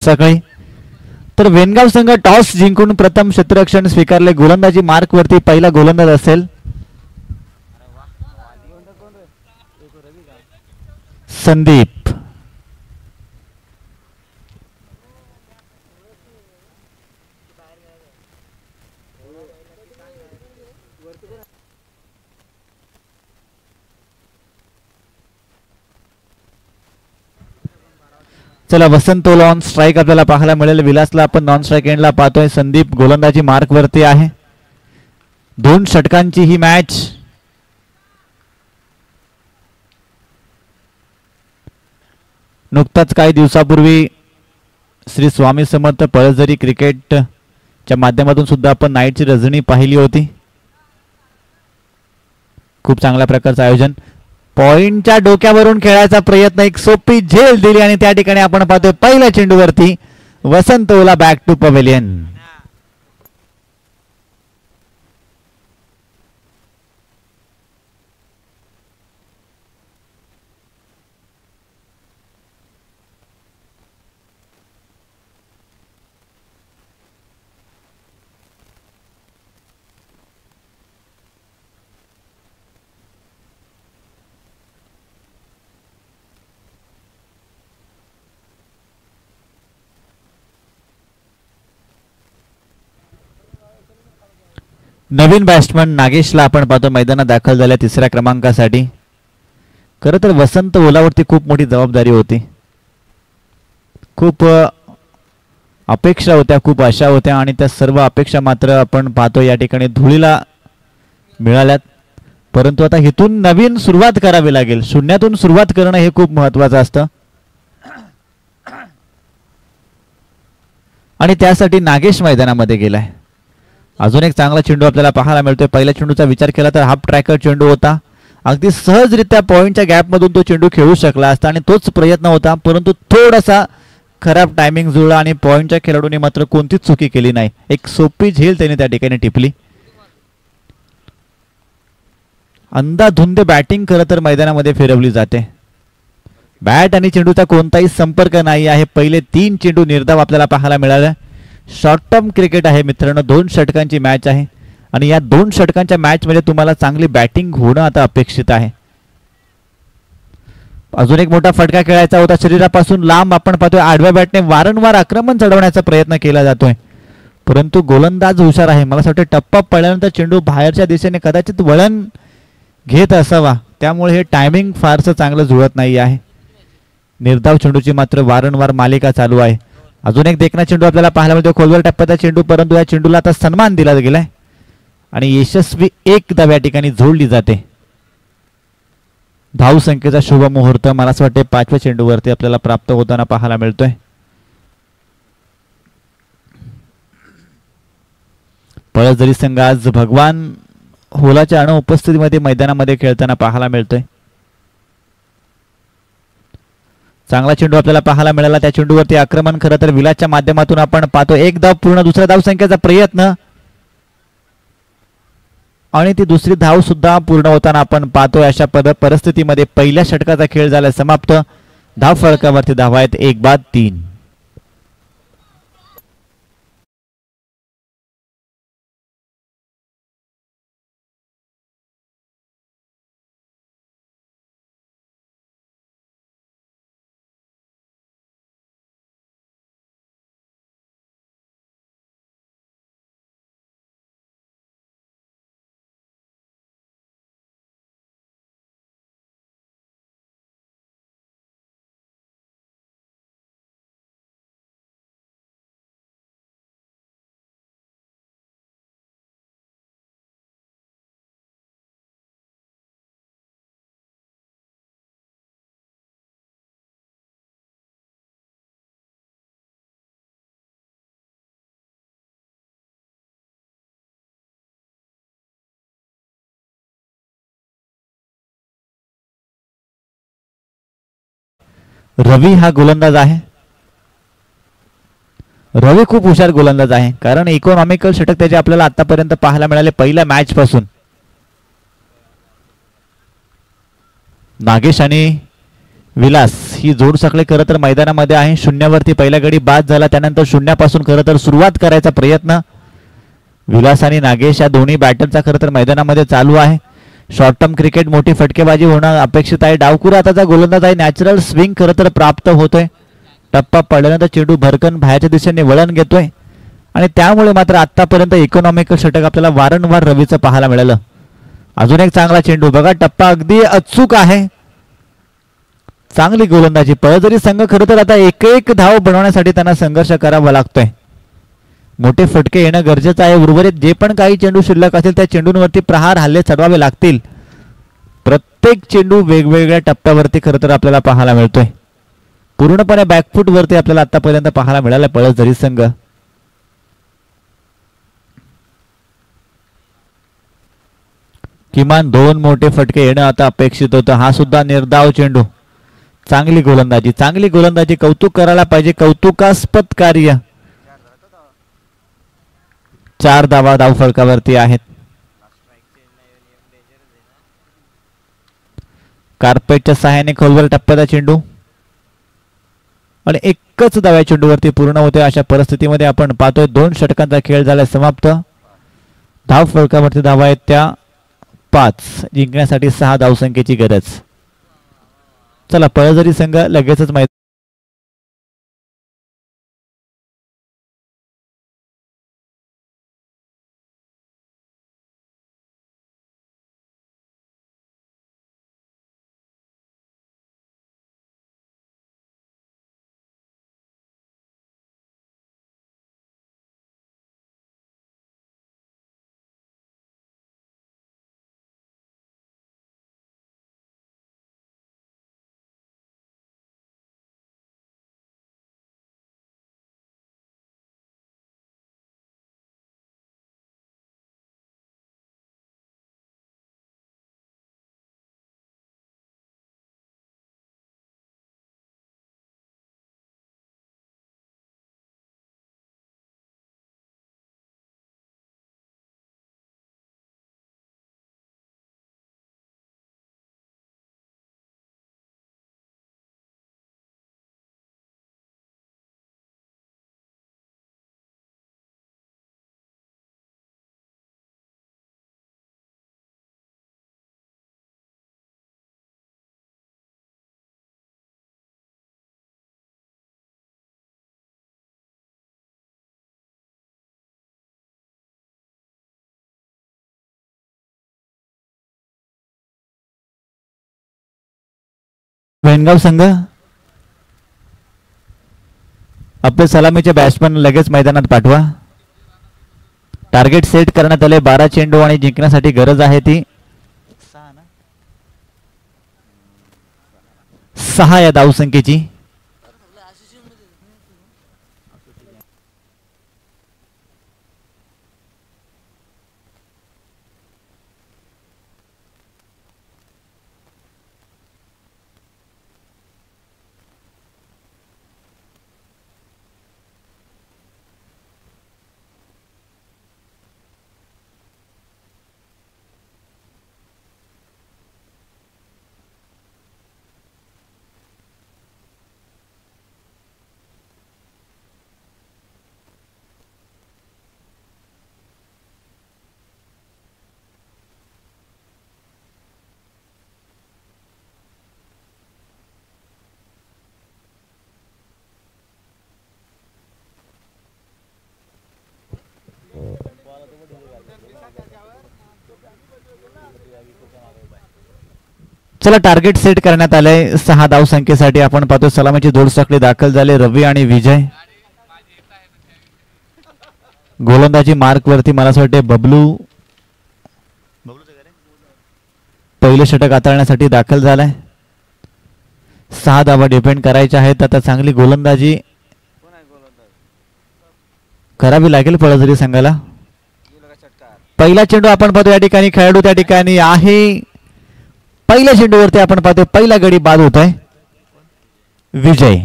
सकाळी. तर वेनगाव संघ टॉस जिंकून प्रथम क्षेत्ररक्षण स्वीकारले. गोलंदाजी मार्क वरती पहिला गोलंदाज असेल संदीप. चला वसंत ऑन स्ट्राईक आपल्याला पाहायला मिळेल. विलासला आपण नॉन स्ट्राईक एंडला पाहतोय. संदीप गोलंदाजी मार्क वरती आहे. 2 षटकांची ही मॅच. नुकताच काही दिवसापूर्वी श्री स्वामी समर्थ पळसझरी क्रिकेटच्या माध्यमातून सुद्धा आपण नाईटची रजनी पाहिली होती. खूप चांगल्या प्रकारचं आयोजन. पॉइंटच्या डोक्यावरून खेळायचा प्रयत्न, एक सोपी झेल दिली आणि त्या ठिकाणी आपण पाहतोय पहिल्या चेंडूवरती वसंत ओला बॅक टू पवेलियन. नवीन बॅट्समन नागेशला आपण पाहतो मैदानात दाखल झाल्या 3ऱ्या क्रमांकासाठी. खरं तर वसंत ओलावरती खूप मोठी जबाबदारी होती. खूप अपेक्षा होत्या, खूप आशा होत्या आणि त्या सर्व अपेक्षा मात्र आपण पाहतो या ठिकाणी धुळीला मिळाल्यात. परंतु आता इथून नवीन सुरुवात करावी लागेल. शून्यातून सुरुवात करणं हे खूप महत्त्वाचं असतं आणि त्यासाठी नागेश मैदानामध्ये गेलाय. अजून एक चांगला चेंडू आपल्याला पाहायला मिळतोय. पहिल्या चेंडूचा विचार केला तर हाफ ट्रॅकर चेंडू होता. अगदी सहजरित्या पॉइंटच्या गॅपमधून तो चेंडू खेळू शकला असता आणि तोच प्रयत्न होता. परंतु थोडासा खराब टायमिंग जुळला आणि पॉइंटच्या खेळाडूने मात्र कोणतीच चुकी केली नाही. एक सोपी झेल त्याने त्या ठिकाणी टिपली. अंधाधुंद बॅटिंग खरं तर मैदानामध्ये फिरवली जाते. बॅट आणि चेंडूचा कोणताही संपर्क नाही आहे. पहिले 3 चेंडू निर्धाव आपल्याला पाहायला मिळाला. शॉर्ट टर्म क्रिकेट आहे मित्रांनो. 2 षटकांची मॅच आहे आणि या 2 षटकांच्या मॅच मध्ये तुम्हाला चांगली बॅटिंग होणं आता अपेक्षित आहे. अजून एक मोठा फटका खेळायचा होता. शरीरापासून लांब आपण पाहतोय आडव्या बॅटने वारंवार आक्रमण चढवण्याचा प्रयत्न केला जातोय. परंतु गोलंदाज हुशार आहे. मला असं वाटतं टप्पा पडल्यानंतर चेंडू बाहेरच्या दिशेने कदाचित वळण घेत असावा. त्यामुळे हे टायमिंग फारसं चांगलं जुळत नाही आहे. निर्धाव चेंडूची मात्र वारंवार मालिका चालू आहे. अजून एक देखणा चेंडू आपल्याला पाहायला मिळतो. खोलवर टप्प्याचा चेंडू, परंतु या चेंडूला आता सन्मान दिला गेलाय आणि यशस्वी 1 धाव या ठिकाणी जोडली जाते. धाव संख्येचा शुभ मुहूर्त मला असं वाटते 5व्या चेंडूवरती आपल्याला प्राप्त होताना पाहायला मिळतोय. पळसझरी संघ आज भगवान होलाच्या अनुपस्थितीमध्ये मैदानामध्ये खेळताना पाहायला मिळतोय. चांगला चेंडू आपल्याला पाहायला मिळाला. त्या चेंडूवरती आक्रमण खरं तर विलासच्या माध्यमातून आपण पाहतो. 1 धाव पूर्ण. 2ऱ्या धाव संख्येचा प्रयत्न आणि ती 2री धाव सुद्धा पूर्ण होताना आपण पाहतोय. अशा परिस्थितीमध्ये पहिल्या षटकाचा खेळ झाला समाप्त. धाव फलकावरती धावा आहेत 1 बाद 3. रवी हा गोलंदाज आहे. रवी खूप हुशार गोलंदाज आहे कारण इकॉनॉमिकल षटक त्याचे आपल्याला आतापर्यंत पाहायला मिळाले पहिल्या मॅच पासून. नागेश आणि विलास ही जोड साखळी खरं तर मैदानामध्ये आहे. शून्यावरती पहिला गडी बाद झाला, त्यानंतर शून्यापासून खरं तर सुरुवात करायचा प्रयत्न विलास आणि नागेश या दोन्ही बॅटरचा खरं तर मैदानामध्ये चालू आहे. शॉर्ट टर्म क्रिकेट मोठी फटकेबाजी होणं अपेक्षित आहे. डावकुरा आताचा गोलंदाज आहे. नॅचरल स्विंग खरं तर प्राप्त होतोय. टप्पा पडल्यानंतर चेंडू भरकन बाहेरच्या दिशेने वळण घेतोय आणि त्यामुळे मात्र आतापर्यंत इकॉनॉमिकल षटक आपल्याला वारंवार रवीचं पाहायला मिळालं. अजून एक चांगला चेंडू बघा, टप्पा अगदी अचूक आहे. चांगली गोलंदाजी. पळजरी संघ खरं तर आता एक एक धाव बनवण्यासाठी त्यांना संघर्ष करावा लागतोय. मोठे फटके येणं गरजेचं आहे. उर्वरित जे पण काही चेंडू शिल्लक असतील त्या चेंडूंवरती प्रहार हल्ले चढवावे लागतील. प्रत्येक चेंडू वेगवेगळ्या टप्प्यावरती खरं तर आपल्याला पाहायला मिळतोय. पूर्णपणे बॅकफूट वरती आपल्याला आतापर्यंत पाहायला मिळालं पळसधरी संघ. किमान 2 मोठे फटके येणं आता अपेक्षित होतं. हा सुद्धा निर्धाव चेंडू. चांगली गोलंदाजी, चांगली गोलंदाजी. कौतुक करायला पाहिजे, कौतुकास्पद कार्य. 4 धावा धाव फलकावरती आहेत. कार्पेटच्या सहाय्याने खोलवर टप्प्याचा चेंडू आणि एकच धाव्या चेंडूवरती पूर्ण होते. अशा परिस्थितीमध्ये आपण पाहतोय 2 षटकांचा खेळ झाला समाप्त. धाव फलकावरती धावा आहेत त्या 5. जिंकण्यासाठी 6 धावसंख्येची गरज. चला पळजरी संघ लगेचच मैदान वेणगाव संघ आपले सलामीचे बॅट्समन लगेच मैदानात पाठवा. टार्गेट सेट करण्यात आले. 12 चेंडू आणि जिंकण्यासाठी गरज आहे ती 6 या धावसंख्येची. चला टार्गेट सेट करण्यात आलंय 6 धाव संख्येसाठी. आपण पाहतो सलामीची जोडसाखळी दाखल झाले. रवी आणि विजय गोलंदाजी मार्क वरती मला असं वाटते बबलू पहिले षटक हाताळण्यासाठी दाखल झालाय. 6 धावा डिपेंड करायच्या आहेत. आता चांगली गोलंदाजी करावी लागेल पळजरी संघाला. पहिला चेंडू आपण पाहतो या ठिकाणी खेळाडू त्या ठिकाणी आहे. पहिल्या चेंडूवरती आपण पाहतो पहिला गडी बाद होत आहे. विजय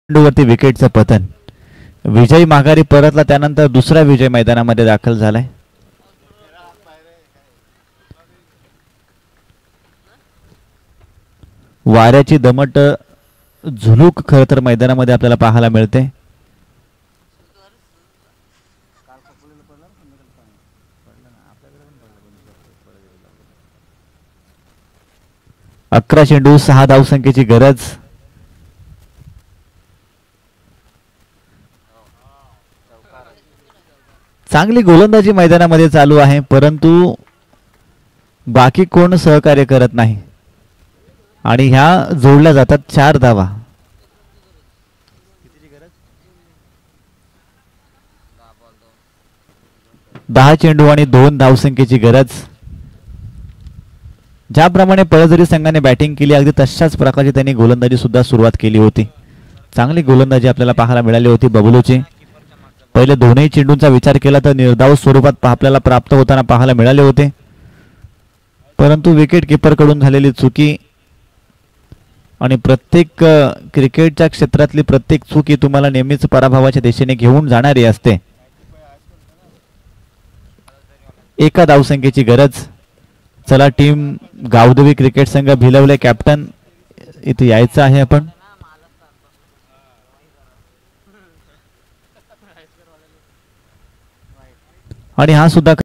चेंडूवरती विकेटचं पतन. विजय माघारी परतला, त्यानंतर दुसरा विजय मैदानामध्ये दाखल झालाय. वाऱ्याची दमट झुलूक खर तर मैदानामध्ये आपल्याला पाहायला मिळते. अकरा चेंडू 6 धावसंख्येची गरज. चांगली गोलंदाजी मैदानामध्ये चालू आहे, परंतु बाकी कोण सहकार्य करत नाही आणि ह्या जोडल्या जातात 4 धावा. 10 चेंडू आणि 2 धावसंख्येची गरज. ज्याप्रमाणे पळसझरी संघाने बॅटिंग केली अगदी तशाच प्रकारची त्यांनी गोलंदाजी सुद्धा सुरुवात केली होती. चांगली गोलंदाजी आपल्याला पाहायला मिळाली होती बबलूची. पहिले दोनही चेंडूंचा विचार केला तर निर्धाव स्वरूपात आपल्याला प्राप्त होताना पाहायला मिळाले होते, परंतु विकेट किपर कडून झालेली चुकी आणि प्रत्येक क्रिकेटच्या क्षेत्रातली प्रत्येक चूक ही तुम्हाला नेहमीच पराभवाच्या दिशेने घेऊन जाणारी असते. एका धावसंख्येची गरज. चला टीम गावदेवी क्रिकेट संघ भिलवले कॅप्टन इथे यायचं आहे आपण. आणि हा सुद्धा